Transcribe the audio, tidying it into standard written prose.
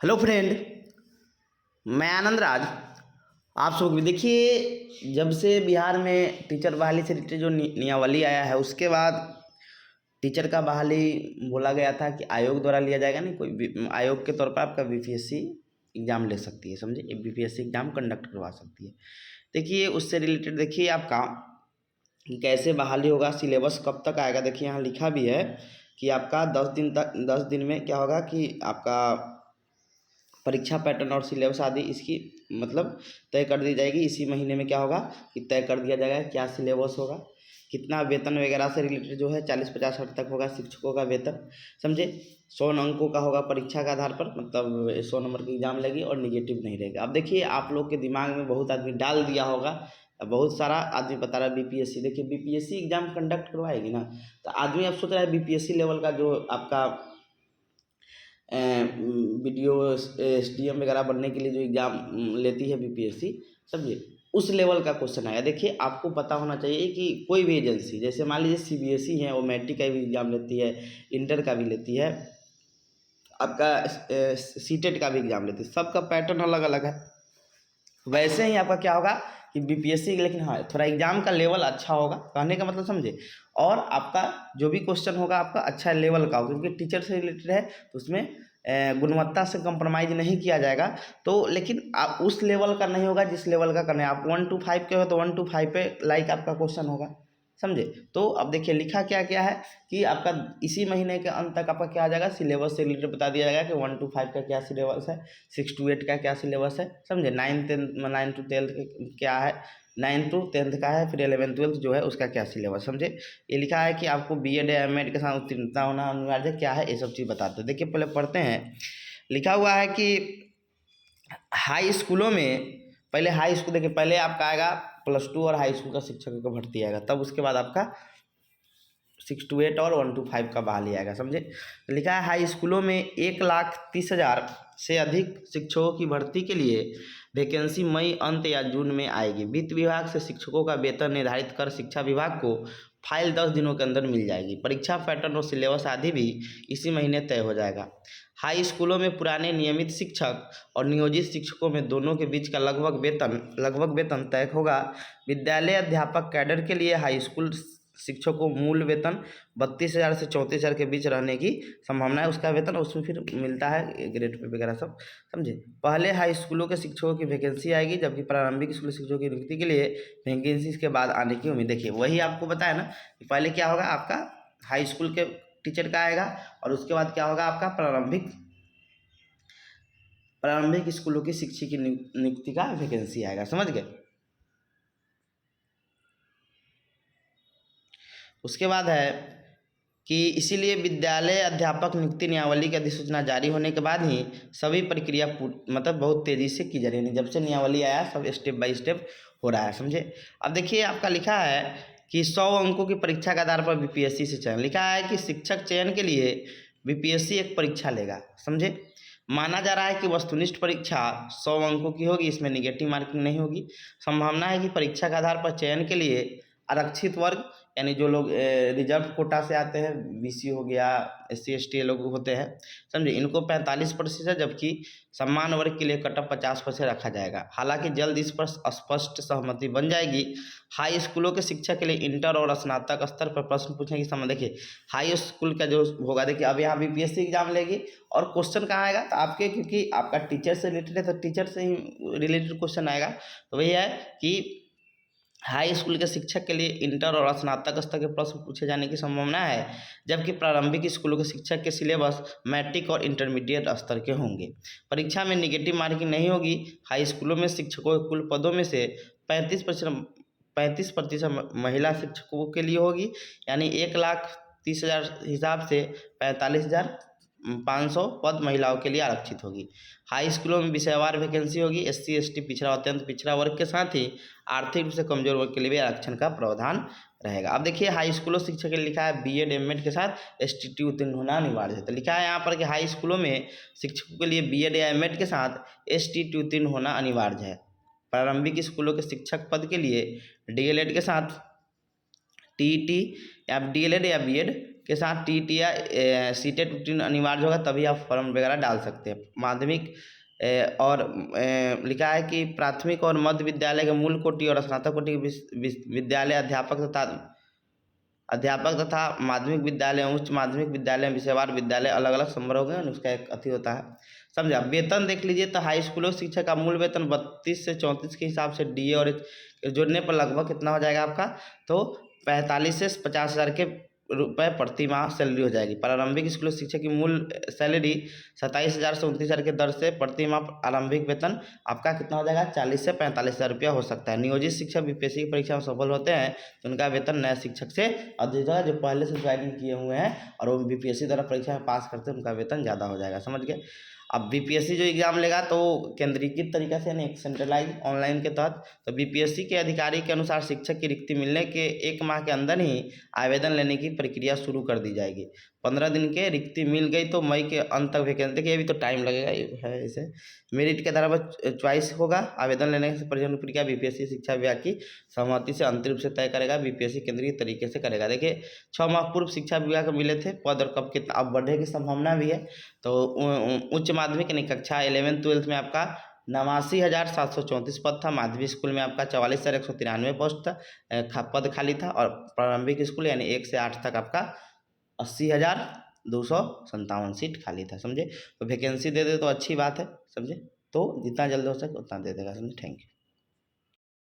Hello friend, मैं आनंद राज। आप सब भी देखिए, जब से बिहार में टीचर बहाली से रिलेटेड जो नियमावली आया है, उसके बाद टीचर का बहाली बोला गया था कि आयोग द्वारा लिया जाएगा। नहीं, कोई आयोग के तौर पर आपका बीपीएससी एग्जाम ले सकती है, समझे, बीपीएससी एग्जाम कंडक्ट करवा सकती है। देखिए, उससे रिलेटेड देखिए आपका कि कैसे बहाली होगा, सिलेबस कब तक आएगा। देखिए यहाँ लिखा भी है कि आपका 10 दिन में क्या होगा कि आपका परीक्षा पैटर्न और सिलेबस आदि इसकी मतलब तय कर दी जाएगी। इसी महीने में क्या होगा कि तय कर दिया जाएगा क्या सिलेबस होगा, कितना वेतन वगैरह से रिलेटेड जो है 40-50 तक होगा शिक्षकों का वेतन, समझे। 100 अंकों का होगा परीक्षा के आधार पर, मतलब 100 नंबर की एग्जाम लगी और निगेटिव नहीं रहेगा। अब देखिए, आप लोग के दिमाग में बहुत आदमी डाल दिया होगा, बहुत सारा आदमी बता रहा है बीपीएससी। देखिए, बीपीएससी एग्जाम कंडक्ट करवाएगी ना, तो आदमी अब सोच रहा है बीपीएससी लेवल का जो आपका वीडियो एसडीएम वगैरह बनने के लिए जो एग्ज़ाम लेती है बीपीएससी, समझिए, उस लेवल का क्वेश्चन आया। देखिए, आपको पता होना चाहिए कि कोई भी एजेंसी, जैसे मान लीजिए सीबीएसई है, वो मैट्रिक का भी एग्ज़ाम लेती है, इंटर का भी लेती है, आपका सीटेट का भी एग्ज़ाम लेती है, सबका पैटर्न अलग अलग है। वैसे ही आपका क्या होगा कि बीपीएससी, लेकिन हाँ थोड़ा एग्जाम का लेवल अच्छा होगा, कहने का मतलब समझे, और आपका जो भी क्वेश्चन होगा आपका अच्छा लेवल का होगा, क्योंकि टीचर से रिलेटेड है तो उसमें गुणवत्ता से कंप्रोमाइज़ नहीं किया जाएगा। तो लेकिन आप उस लेवल का नहीं होगा जिस लेवल का करना है। आप 1 to 5 के हो तो 1 to 5 पे लाइक आपका क्वेश्चन होगा, समझे। तो अब देखिए लिखा क्या क्या है कि आपका इसी महीने के अंत तक आपका क्या आ जाएगा, सिलेबस से रिलेटेड बता दिया जाएगा कि 1 to 5 का क्या सिलेबस है, 6 to 8 का क्या सिलेबस है, समझे। 9 to 12 क्या है, 9 to 10 का है, फिर 11 12 जो है उसका क्या सिलेबस, समझे। ये लिखा है कि आपको बीएड या एमएड के साथ उत्तीर्णता होना अनिवार्य क्या है, ये सब चीज़ बताते हैं। देखिए पहले पढ़ते हैं। लिखा हुआ है कि हाई स्कूलों में, पहले हाई स्कूल देखिए, पहले आपका आएगा +2 और हाई स्कूल का शिक्षक का भर्ती आएगा, तब उसके बाद आपका 6 to 8 और 1 to 5 का बहाली आएगा, समझे। तो लिखा है हाई स्कूलों में 1,30,000 से अधिक शिक्षकों की भर्ती के लिए वैकेंसी मई अंत या जून में आएगी। वित्त विभाग से शिक्षकों का वेतन निर्धारित कर शिक्षा विभाग को फाइल 10 दिनों के अंदर मिल जाएगी। परीक्षा पैटर्न और सिलेबस आदि भी इसी महीने तय हो जाएगा। हाई स्कूलों में पुराने नियमित शिक्षक और नियोजित शिक्षकों में दोनों के बीच का लगभग वेतन तय होगा। विद्यालय अध्यापक कैडर के लिए हाई स्कूल शिक्षकों को मूल वेतन 32,000 से 34,000 के बीच रहने की संभावना है। उसका वेतन उसमें फिर मिलता है ग्रेड पे वगैरह सब, समझे। पहले हाई स्कूलों के शिक्षकों की वैकेंसी आएगी, जबकि प्रारंभिक स्कूल शिक्षकों की नियुक्ति के लिए वैकेंसी इसके बाद आने की उम्मीद। देखिए वही आपको बताया ना कि पहले क्या होगा, आपका हाई स्कूल के टीचर का आएगा और उसके बाद क्या होगा आपका प्रारंभिक स्कूलों की शिक्षक की नियुक्ति का वैकेंसी आएगा, समझ गए। उसके बाद है कि इसीलिए विद्यालय अध्यापक नियुक्ति नियमावली की अधिसूचना जारी होने के बाद ही सभी प्रक्रिया मतलब बहुत तेज़ी से की जा रही है। जब से नियमावली आया सब स्टेप बाय स्टेप हो रहा है, समझे। अब देखिए आपका लिखा है कि 100 अंकों की परीक्षा के आधार पर बीपीएससी से चयन। लिखा है कि शिक्षक चयन के लिए बीपीएससी एक परीक्षा लेगा, समझे। माना जा रहा है कि वस्तुनिष्ठ परीक्षा 100 अंकों की होगी, इसमें निगेटिव मार्किंग नहीं होगी। संभावना है कि परीक्षा के आधार पर चयन के लिए आरक्षित वर्ग, यानी जो लोग रिजर्व कोटा से आते हैं, बीसी हो गया, SC ST लोग होते हैं, समझे, इनको 45%, जबकि सम्मान वर्ग के लिए कट ऑफ 50% रखा जाएगा। हालांकि जल्द इस पर स्पष्ट सहमति बन जाएगी। हाई स्कूलों के शिक्षा के लिए इंटर और स्नातक स्तर पर प्रश्न पूछने की समय। देखिए हाई स्कूल का जो होगा, देखिए अब यहाँ बीपीएससी एग्जाम लेगी और क्वेश्चन कहाँ आएगा, तो आपके, क्योंकि आपका टीचर से रिलेटेड है तो टीचर से ही रिलेटेड क्वेश्चन आएगा। तो वही है कि हाई स्कूल के शिक्षक के लिए इंटर और स्नातक स्तर के प्रश्न पूछे जाने की संभावना है, जबकि प्रारंभिक स्कूलों के शिक्षक के सिलेबस मैट्रिक और इंटरमीडिएट स्तर के होंगे। परीक्षा में निगेटिव मार्किंग नहीं होगी। हाई स्कूलों में शिक्षकों के कुल पदों में से 35% महिला शिक्षकों के लिए होगी, यानी 1,30,000 हिसाब से 45,500 पद महिलाओं के लिए आरक्षित होगी। हाई स्कूलों में विषयवार वैकेंसी होगी। SC ST पिछड़ा अत्यंत पिछड़ा वर्ग के साथ ही आर्थिक रूप से कमजोर वर्ग के लिए भी आरक्षण का प्रावधान रहेगा। अब देखिए हाई स्कूलों शिक्षक के लिए लिखा है बीएड एमएड के साथ STT उत्तीर्ण होना अनिवार्य है। तो लिखा है यहाँ पर कि हाई स्कूलों में शिक्षकों के लिए बीएड या एमएड के साथ STT उत्तीर्ण होना अनिवार्य है। प्रारंभिक स्कूलों के शिक्षक पद के लिए DLED के साथ TET या DLED या बीएड के साथ टीटी या सीटेट उत्तीर्ण अनिवार्य होगा, तभी आप फॉर्म वगैरह डाल सकते हैं। माध्यमिक और लिखा है कि प्राथमिक और मध्य विद्यालय के मूल कोटि और स्नातक कोटि के विद्यालय अध्यापक तथा माध्यमिक विद्यालय, उच्च माध्यमिक विद्यालय, विषयवार विद्यालय अलग अलग संबर हो गए, उसका एक अति होता है। समझा। वेतन देख लीजिए तो हाई स्कूलों शिक्षक का मूल वेतन 32 से 34 के हिसाब से डीए और जोड़ने पर लगभग कितना हो जाएगा आपका, तो 45 से 50 हज़ार के रुपये प्रति माह सैलरी हो जाएगी। प्रारंभिक स्कूल शिक्षक की मूल सैलरी 27,000 से 29,000 के दर से प्रति माह आरंभिक वेतन आपका कितना हो जाएगा, 40 से 45,000 रुपया हो सकता है। नियोजित शिक्षक बीपीएससी की परीक्षा में सफल होते हैं तो उनका वेतन नए शिक्षक से अधिक होगा, जो पहले से ज्वाइनिंग किए हुए हैं और वो बीपीएससी द्वारा परीक्षा में पास करते हैं, उनका वेतन ज़्यादा हो जाएगा। समझ गए। अब बीपीएससी जो एग्जाम लेगा तो केंद्रीकृत तरीका से, यानी एक सेंट्रलाइज ऑनलाइन के तहत, तो बीपीएससी के अधिकारी के अनुसार शिक्षक की रिक्ति मिलने के 1 माह के अंदर ही आवेदन लेने की प्रक्रिया शुरू कर दी जाएगी। 15 दिन के रिक्ति मिल गई तो मई के अंत तक वैकेंसी, देखिए अभी तो टाइम लगेगा, ये है इसे मेरिट के आधार पर चॉइस होगा। आवेदन लेने से प्रक्रिया बीपीएससी शिक्षा विभाग की सहमति से अंतिम रूप से तय करेगा, बीपीएससी केंद्रीय तरीके से करेगा। देखिए 6 माह पूर्व शिक्षा विभाग को मिले थे पद और कब कितना, अब बढ़ने की संभावना भी है। तो उच्च माध्यमिक यानी कक्षा 11-12 में आपका 89,734 पद था। माध्यमिक स्कूल में आपका 44,193 पोस्ट था, पद खाली था। और प्रारंभिक स्कूल यानी 1 से 8 तक आपका 80,257 सीट खाली था। समझे। तो वैकेंसी दे दे तो अच्छी बात है, समझे। तो जितना जल्द हो सके उतना दे देगा, समझे। Thank you.